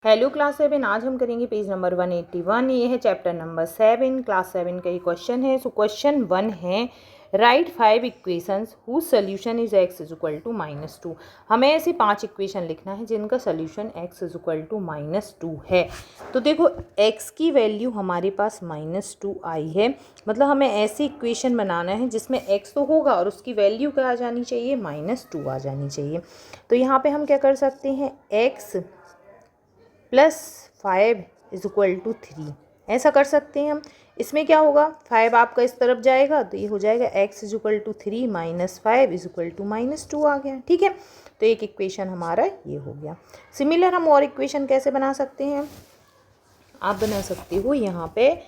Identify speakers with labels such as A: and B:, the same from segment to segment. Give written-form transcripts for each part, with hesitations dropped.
A: Hello class 7, आज हम करेंगे पेज नंबर 181। ये है चैप्टर नंबर 7, क्लास 7 का ये क्वेश्चन है। सो क्वेश्चन 1 है, write 5 equations whose solution is x is equal to -2। हमें ऐसे 5 इक्वेशन लिखना है जिनका solution x is equal to -2 है। तो देखो x की वैल्यू हमारे पास -2 आई है, मतलब हमें ऐसी इक्वेशन बनाना है जिसमें x तो होगा और उसकी वैल्यू क्या आ जानी चाहिए, -2 आ जानी चाहिए। तो यहाँ पे हम क्या कर सकते हैं, x plus 5 is equal to 3, ऐसा कर सकते हैं हम। इसमें क्या होगा, 5 आपका इस तरफ जाएगा तो ये हो जाएगा x is equal to 3 minus 5 is equal to -2 आ गया। ठीक है, तो एक इक्वेशन हमारा ये हो गया। सिमिलर हम और इक्वेशन कैसे बना सकते हैं, आप बना सकते हो यहाँ पे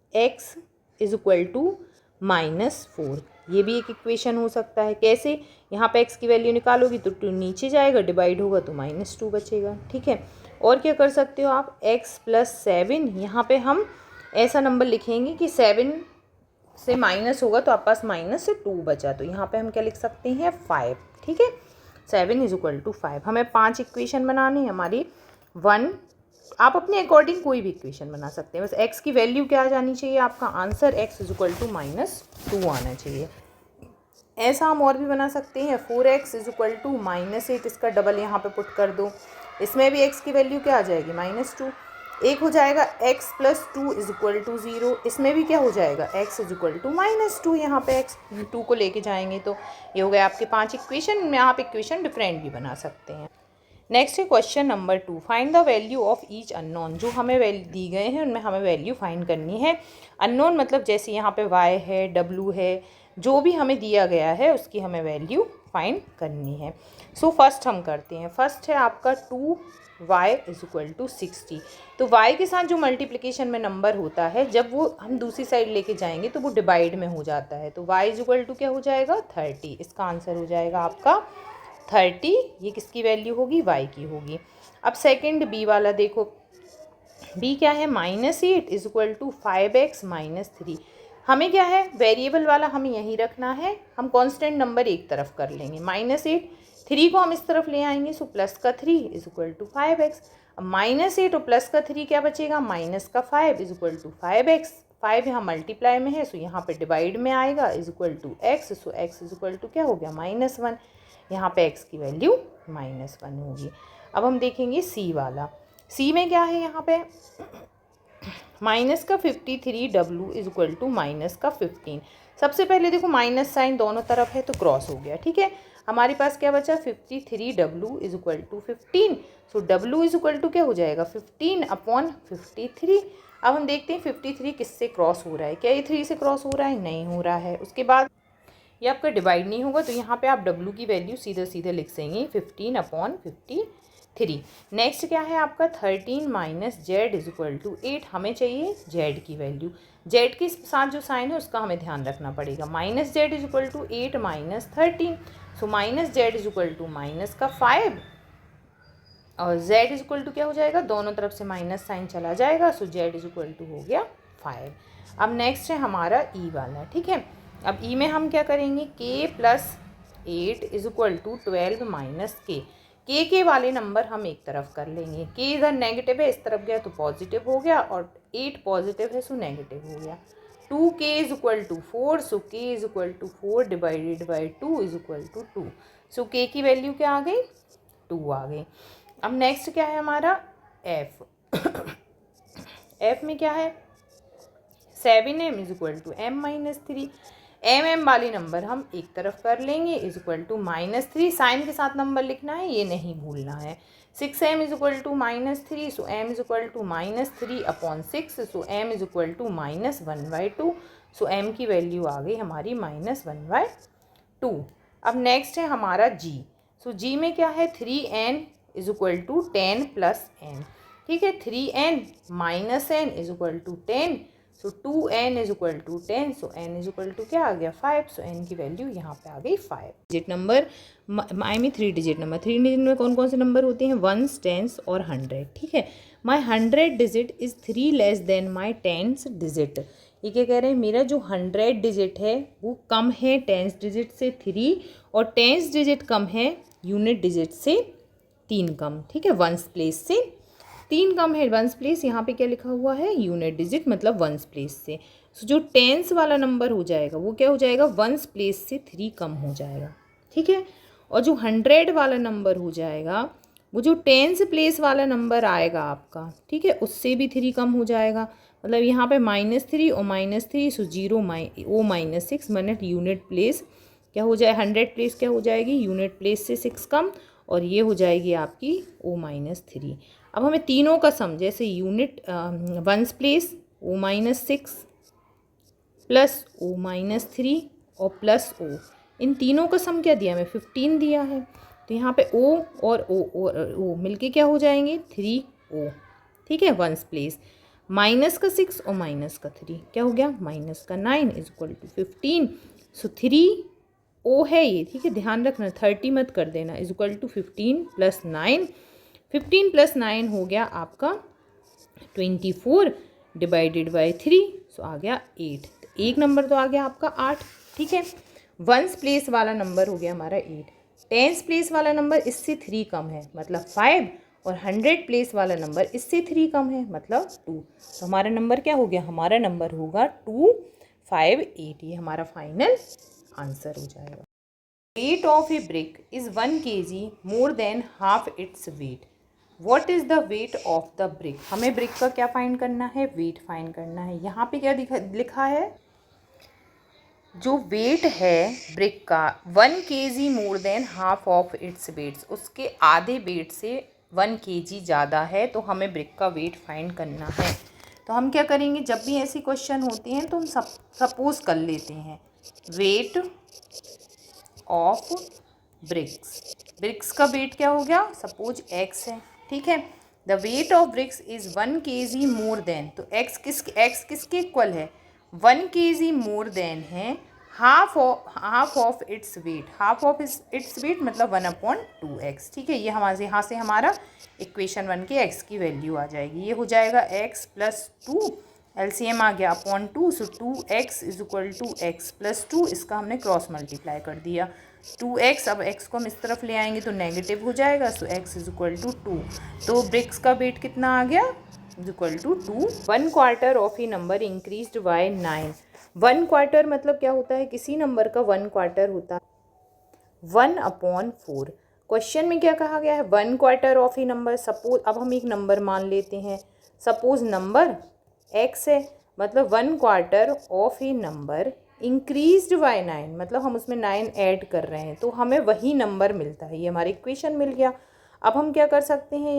A: x इज इक्वल टू -4, ये भी एक इक्वेशन हो सकता है। कैसे, यहाँ पे x की वैल्यू निकालोगी तो 2 नीचे जाएगा, डिवाइड होगा तो -2 बचेगा। ठीक है, और क्या कर सकते हो आप, x प्लस 7, यहाँ पे हम ऐसा नंबर लिखेंगे कि 7 से माइनस होगा तो आप पास -2 बचा, तो यहाँ पे हम क्या लिख सकते हैं, 5। ठीक है, 7 इज इक्वल टू 5। हमें 5 इक्वेशन बनानी है हमारी। 1, आप अपने अकॉर्डिंग कोई भी इक्वेशन बना सकते हैं, बस x की वैल्यू क्या आ जानी चाहिए, आपका answer x is equal to -2 आना चाहिए। ऐसा हम और भी बना सकते हैं, 4x इज इक्वल टू -8, इसका डबल यहाँ पे पुट कर दो, इसमें भी x की वैल्यू क्या आ जाएगी, -2। एक हो जाएगा x plus 2 is equal to 0, इसमें भी क्या हो जाएगा, x इज इक्वल टू -2, यहाँ पे x 2 को लेके जाएंगे तो ये हो गए आपके 5 इक्वेशन। में आप इक्वेशन डिफरेंट भी बना सकते हैं। नेक्स्ट है question number 2, find the value of each unknown. जो हमें वैल्यू दी गए हैं उनमें हमें वैल्यू फाइंड करनी है। अननोन मतलब जैसे यहाँ पे y है, w है, जो भी हमें दिया गया है उसकी हमें वैल्यू फाइंड करनी है। सो फर्स्ट हम करते हैं। फर्स्ट है आपका 2y इज इक्वल टू 60। तो y के साथ जो मल्टीप्लिकेशन में नंबर होता है, जब वो हम दूसरी साइड लेके जाएंगे तो वो डिवाइड में हो जाता है, तो y इज इक्वल टू क्या हो जाएगा, 30। इसका आंसर हो जाएगा आपका 30। ये किसकी वैल्यू होगी, y की होगी। अब सेकंड b वाला देखो, b क्या है, -8 is equal to 5x minus 3। हमें क्या है, वेरिएबल वाला हमें यहीं रखना है, हम कांस्टेंट नंबर एक तरफ कर लेंगे। -8, 3 को हम इस तरफ ले आएंगे, सो प्लस का 3 इज इक्वल टू 5x। अब -8 और प्लस का 3 क्या बचेगा, माइनस का 5 इज इक्वल टू 5x। 5 यहाँ मल्टीप्लाई में है, सो यहाँ पे डिवाइड में आएगा, is equal to x, so x is equal to क्या हो गया, -1। यहाँ पे x की वैल्यू -1 होगी। अब हम देखेंगे c वाला। c में क्या है, यहाँ पे माइनस का 53 w is equal to minus का 15। सबसे पहले देखो माइनस साइन दोनों तरफ है तो क्रॉस हो गया। ठीक है, हमारे पास क्या बचा, 53 w is equal to 15। So w is equal to क्या हो जाएगा, 15/53। अब हम देखते हैं 53 किससे क्रॉस हो रहा है, क्या ये 3 से क्रॉस हो रहा है, नहीं हो रहा है। उसके बाद ये आपका डिवाइड नहीं होगा, तो यहाँ पे आप w की वैल्यू सीधे सीधे लिख देंगे 15/53। नेक्स्ट क्या है आपका 13 minus z is equal to 8। हमें चाहिए z की वैल्यू, z के साथ जो साइन है उसका हमें ध्यान रखना पड़ेगा। Minus z is equal to 8 minus 13, so minus z is equal to minus का 5 और z इज इक्वल टू क्या हो जाएगा, दोनों तरफ से माइनस साइन चला जाएगा, सो z इज इक्वल टू हो गया 5। अब नेक्स्ट है हमारा e वाला। ठीक है, अब e में हम क्या करेंगे, k plus 8 is equal to 12 minus के वाले नंबर हम एक तरफ कर लेंगे। k इधर नेगेटिव है, इस तरफ गया तो पॉजिटिव हो गया, और 8 पॉजिटिव है सो नेगेटिव हो गया। 2k is equal to 4, so k is equal to 4 divided by 2 is equal to 2। So k की वैल्यू क्या आ गई, 2 आ गई। अब नेक्स्ट क्या है हमारा f। f में क्या है, 7m is equal to m minus 3। m वाले नंबर हम एक तरफ कर लेंगे, इज इक्वल टू -3। साइन के साथ नंबर लिखना है, ये नहीं भूलना है। 6m is equal to -3, so m is equal to -3/6, so m is equal to -1/2। So m की वैल्यू आ गई हमारी -1/2। अब नेक्स्ट है हमारा g। सो g में क्या है, 3n is equal to 10 plus n। ठीक है, 3n minus n is equal to 10, so 2n is equal to 10, so n is equal to क्या आ गया, 5। सो n की वैल्यू यहाँ पे आ गई 5। डिजिट नंबर माई में 3 डिजिट नंबर, 3 डिजिट में कौन कौन से नंबर होते हैं, 1s, 10s और 100। ठीक है, माई 100 digit is 3 less than my 10s digit. ये क्या कह रहे हैं, मेरा जो 100 डिजिट है वो कम है 10s डिजिट से 3, और 10s डिजिट कम है यूनिट डिजिट से 3 कम, ठीक है, वंस प्लेस से 3 कम है। वंस प्लेस यहाँ पे क्या लिखा हुआ है, यूनिट डिजिट मतलब वंस प्लेस से। सो जो टेंस वाला नंबर हो जाएगा वो क्या हो जाएगा, वंस प्लेस से 3 कम हो जाएगा, ठीक है। और जो 100 वाला नंबर हो जाएगा वो जो टेंस प्लेस वाला नंबर आएगा आपका, ठीक है, उससे भी 3 कम हो जाएगा। मतलब यहाँ पे -3 और -3, सो 0 ओ -6 मिनट यूनिट प्लेस क्या हो जाए, 100 प्लेस क्या हो जाएगी, यूनिट प्लेस से 6 कम, और ये हो जाएगी आपकी O-3। अब हमें तीनों का सम, जैसे unit ones place O-6 plus O-3 और प्लस O, इन तीनों का सम क्या दिया हमें, 15 दिया है। तो यहाँ पे O और O मिलके क्या हो जाएंगे, 3O, ठीक है। वंस प्लेस -6 और -3 क्या हो गया, -9 is equal to 15। So 3O है ये, ठीक है, ध्यान रखना 30 मत कर देना, इज इक्वल टू 15 + 9। 15 + 9 हो गया आपका 24 डिवाइडेड बाई 3, सो आ गया 8। तो एक नंबर तो आ गया आपका 8, ठीक है। वंस प्लेस वाला नंबर हो गया हमारा 8। टेंस प्लेस वाला नंबर इससे 3 कम है मतलब 5, और 100 प्लेस वाला नंबर इससे 3 कम है मतलब 2। तो हमारा नंबर क्या हो गया, हमारा नंबर होगा 258। ये हमारा फाइनल आंसर हो जाएगा। Weight of A brick is 1 kg more than half its weight. What is the weight of the brick. हमें ब्रिक का क्या फाइंड करना है, वेट फाइंड करना है। यहाँ पे क्या लिखा है, जो वेट है ब्रिक का 1 kg more than half of its weights, उसके आधे वेट से 1 kg ज़्यादा है, तो हमें ब्रिक का वेट फाइंड करना है। तो हम क्या करेंगे, जब भी ऐसी क्वेश्चन होती हैं तो हम सपोज कर लेते हैं वेट ऑफ ब्रिक्स। ब्रिक्स का वेट क्या हो गया, सपोज x है, ठीक है। The weight of BRICS is 1 kg more then, तो x किसके इक्वल है, 1 kg मोर देन है half of its weight. Half of its weight मतलब 1/2x, ठीक है। ये हमारे यहाँ से हमारा इक्वेशन 1 के x की वैल्यू आ जाएगी। ये हो जाएगा x + 2, LCM आ गया /2, so 2x is equal to x + 2, इसका हमने क्रॉस मल्टीप्लाई कर दिया 2x। अब x को हम इस तरफ ले आएंगे तो नेगेटिव हो जाएगा, so x is equal to 2। तो ब्रिक्स का वेट कितना आ गया, is equal to 2। 1/4 of a number increased by 9। 1/4 मतलब क्या होता है, किसी नंबर का 1/4 होता है 1/4। क्वेश्चन में क्या कहा गया है, 1/4 ऑफ ए नंबर। सपोज अब हम एक नंबर मान लेते हैं, सपोज नंबर x है, मतलब 1/4 of a number increased by 9, मतलब हम उसमें 9 ऐड कर रहे हैं तो हमें वही नंबर मिलता है। ये हमारी इक्वेशन मिल गया। अब हम क्या कर सकते हैं,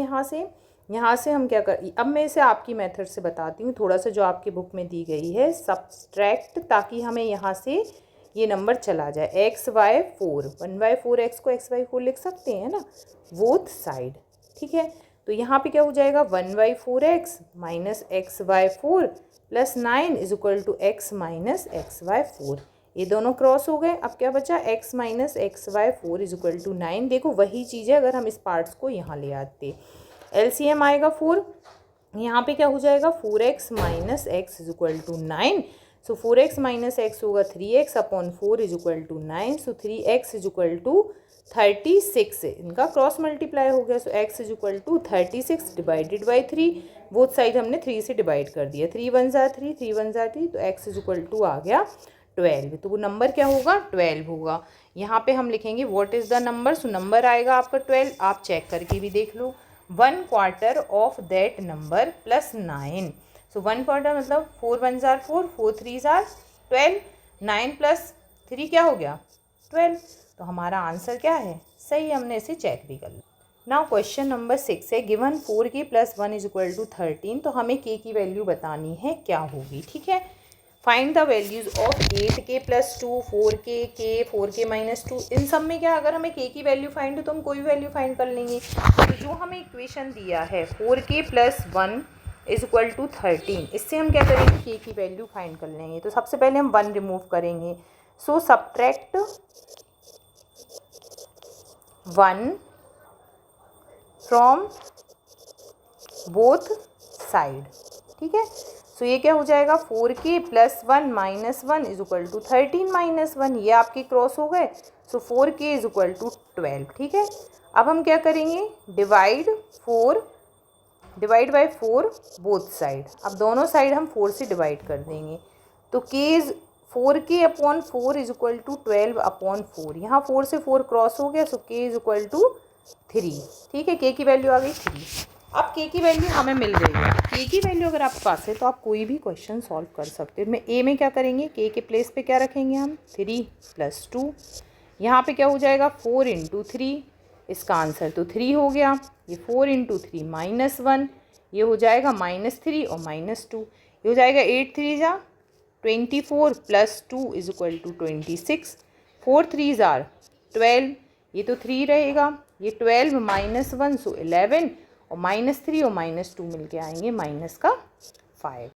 A: यहाँ से हम क्या कर, अब मैं इसे आपकी मेथड से बताती हूँ, थोड़ा सा जो आपकी बुक में दी गई है सब्सट्रैक्ट, ताकि हमें यहाँ से ये नंबर चला जाए। x/4 1/4 x को x/4 लिख सकते हैं ना, बोथ साइड, ठीक है। तो यहाँ पे क्या हो जाएगा, 1/4x माइनस x/4 प्लस 9 is equal to x minus x/4। ये दोनों क्रॉस हो गए। अब क्या बचा, x minus x/4 is equal to 9। देखो वही चीज़ है, अगर हम इस पार्ट्स को यहाँ ले आते, LCM आएगा 4, यहाँ पे क्या हो जाएगा 4x minus x is equal to 9। So 4x minus x होगा 3x/4 is equal to 9। So 3x is equal to 36 है, इनका क्रॉस मल्टीप्लाई हो गया। So x is equal to 36 divided by 3, both side हमने 3 से डिवाइड कर दिया, 3 1 ज़ा 3, 3 1 ज़ा 3, तो x इज इक्वल टू आ गया 12। तो वो नंबर क्या होगा, 12 होगा। यहाँ पे हम लिखेंगे what is the number, so number आएगा आपका 12। आप चेक करके भी देख लो, 1/4 ऑफ दैट नंबर प्लस 9। सो 1/4 मतलब 4 1 ज़ा 4, 4 3 ज़ा 12, 9 प्लस 3 क्या हो गया 12। तो हमारा आंसर क्या है, सही, हमने इसे चेक भी कर लिया। नाउ क्वेश्चन नंबर 6 है, given 4k + 1 is equal to 13। तो हमें k की वैल्यू बतानी है क्या होगी, ठीक है। Find the values of 8k + 2, 4k, k, 4k - 2। इन सब में क्या, अगर हमें k की वैल्यू फाइंड हो तो हम कोई वैल्यू फाइंड कर लेंगे। तो जो हमें इक्वेशन दिया है 4k + 1 इज इक्वल टू 13, इससे हम क्या करेंगे, k की वैल्यू फाइंड कर लेंगे। तो सबसे पहले हम 1 रिमूव करेंगे। सो सब्ट्रैक्ट 1 फ्रॉम बोथ साइड, ठीक है। सो ये क्या हो जाएगा, 4k + 1 - 1 इज इक्वल टू 13 - 1, ये आपके क्रॉस हो गए। सो 4k इज इक्वल टू 12, ठीक है। अब हम क्या करेंगे, डिवाइड बाय 4 बोथ साइड। अब दोनों साइड हम 4 से डिवाइड कर देंगे, तो k is 4k upon 4 is equal to 12 upon 4। यहाँ 4 से 4 क्रॉस हो गया, so k is equal to 3। ठीक है, k की वैल्यू आ गई 3। अब k की वैल्यू हमें मिल गई है। k की वैल्यू अगर आपके पास है तो आप कोई भी क्वेश्चन सॉल्व कर सकते हो। a में क्या करेंगे, k के प्लेस पे क्या रखेंगे हम, 3 + 2। यहाँ पे क्या हो जाएगा, 4 × 3, इसका आंसर तो 3 हो गया। ये 4 × 3 -1, ये हो जाएगा -3 और -2, ये हो जाएगा 8 3 जा 24 + 2 इज इक्वल टू 26। 4 3 आर 12, ये तो 3 रहेगा, ये 12 -1 सो 11, और -3 और -2 मिल के आएंगे -5।